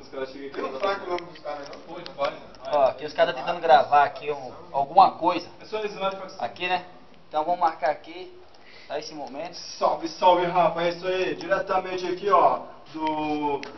Os caras chegam aqui. Eu não falo o nome dos caras, não. Pô, não pode. Ó, aqui os caras tentando gravar aqui alguma coisa. É só eles lá de facção. Aqui, né? Então vamos marcar aqui, tá esse momento. Salve, salve, Rafa, é isso aí, diretamente aqui, ó, do... Puta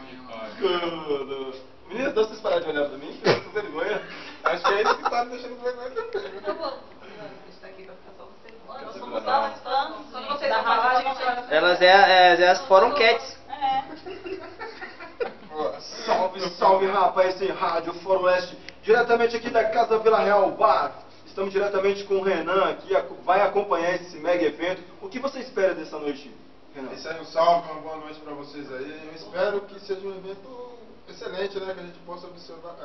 que pariu. Meninas, dá vocês pararem de olhar pra mim, que eu tô com vergonha. Acho que é isso que tá me deixando com vergonha também. Tá bom. A gente tá aqui pra ficar só vocês. Nós somos só fãs. Quando vocês vão falar, a gente olha. Elas as foram cats. Salve, salve, Rafa, é isso aí, Rádio Fórum Leste, diretamente aqui da Casa Vila Real Bar. Estamos diretamente com o Renan, que vai acompanhar esse mega evento. O que você espera dessa noite, Renan? Isso aí, um salve, uma boa noite pra vocês aí. Eu espero que seja um evento excelente, né? Que a gente possa observar.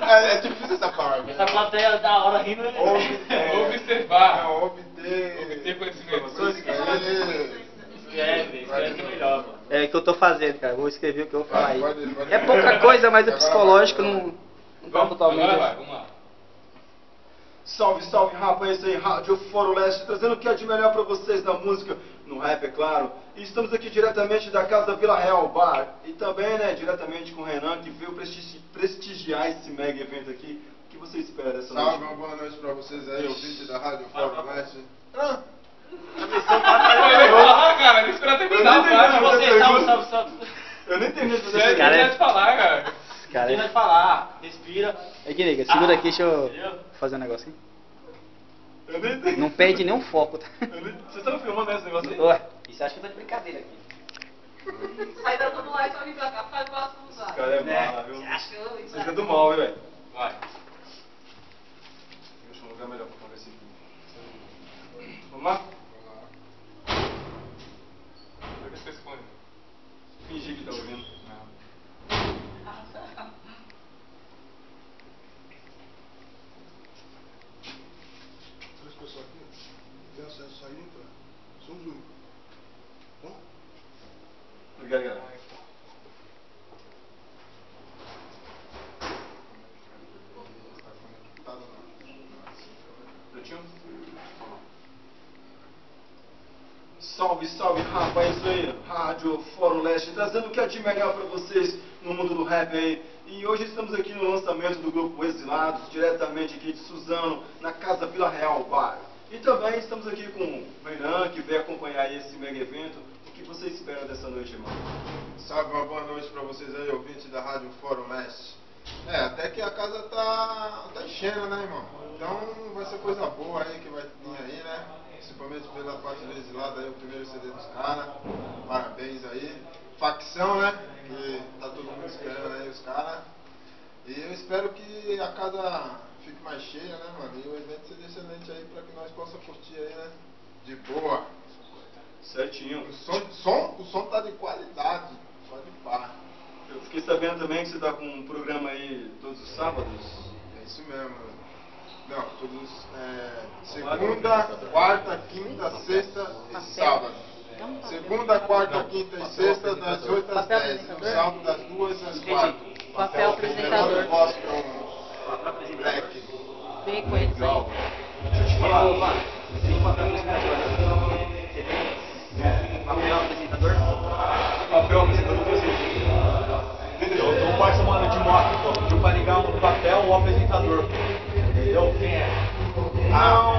É difícil essa parte. Essa plateia da hora rindo. Observar. Obter Obter conhecimento. Escreve melhor. É o que eu tô fazendo, cara. Vou escrever o que eu vou falar aí. Pode. É pouca coisa, mas o psicológico não tá totalmente. Agora vai, vamos lá. Salve, salve, Rafa, é isso aí, Rádio Fórum Leste, trazendo o que é de melhor pra vocês na música, no rap, é claro. E estamos aqui diretamente da Casa Vila Real Bar. E também, né, diretamente com o Renan, que veio prestigiar esse mega evento aqui. O que você espera dessa noite? Salve, uma boa noite pra vocês aí, ouvinte da Rádio Fórum Leste. Cara, não espera terminar, Eu nem terminei de fazer Você isso. quer de falar, cara. Cara, de falar, respira. é que liga, segura aqui, deixa eu fazer um negocinho. Eu nem entendi. Não perde nenhum foco, tá? Vocês estão filmando esse negócio aí? Ué, isso acho que tá de brincadeira aqui. Sai da tudo lá e só vir pra cá, faz o máximo usar. Esse cara é mal, viu? Você achou? Vocês é do mal, hein, velho? Vai. Deixa eu lugar melhor pra conversar aqui. Vamos lá? Por que você esconde? Fingir que tá ouvindo. Três pessoas aqui, tem acesso a sair e entrar. Somos únicos. Bom? Obrigado, galera. Salve, salve, Rafa, é isso aí, Rádio Fórum Leste, trazendo o que é de melhor pra vocês no mundo do rap aí. E hoje estamos aqui no lançamento do grupo Exilados, diretamente aqui de Suzano, na Casa Vila Real Bar. E também estamos aqui com o Renan, que veio acompanhar esse mega evento. O que você espera dessa noite, irmão? Salve, uma boa noite pra vocês aí, ouvinte da Rádio Fórum Leste. Até que a casa tá enchendo, né, irmão? Então vai ser coisa boa aí que vai vir aí, né? Principalmente pela parte do Exilado aí, o primeiro CD dos caras. Parabéns aí. Facção, né? Que tá todo mundo esperando aí os caras. E eu espero que a casa fique mais cheia, né, mano? E o evento seja excelente aí pra que nós possamos curtir aí, né? De boa. Certinho. O som tá de qualidade. Só de pá. Eu fiquei sabendo também que você tá com um programa aí todos os sábados. É isso mesmo. Não, todos segunda, quarta, quinta, sexta e sábado. Segunda, quarta, quinta e sexta, das 8 às 10. No sábado, das 2 às 4. Papel apresentador. Gospel Black. Vem com eles aí. Deixa eu te falar, opa, tem um papel apresentador. Você tem papel apresentador? Papel apresentador pra você. Eu tô um parça mano de moto, pô. Pediu pra ligar um papel ou apresentador. Entendeu? Quem é? Não,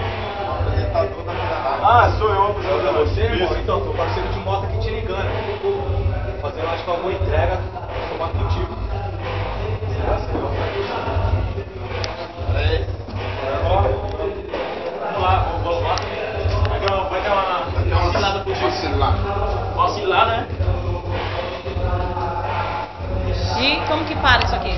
apresentador da minha rádio. Ah, sou eu, apresentador. Isso. Você, irmão? Então, tô parceiro de moto aqui te ligando. Fazendo, acho que alguma entrega. Tomar contigo. Vamos lá, vamos lá. Vai dar uma oscilada pro Gil. Uma oscilada, né? E como que para isso aqui?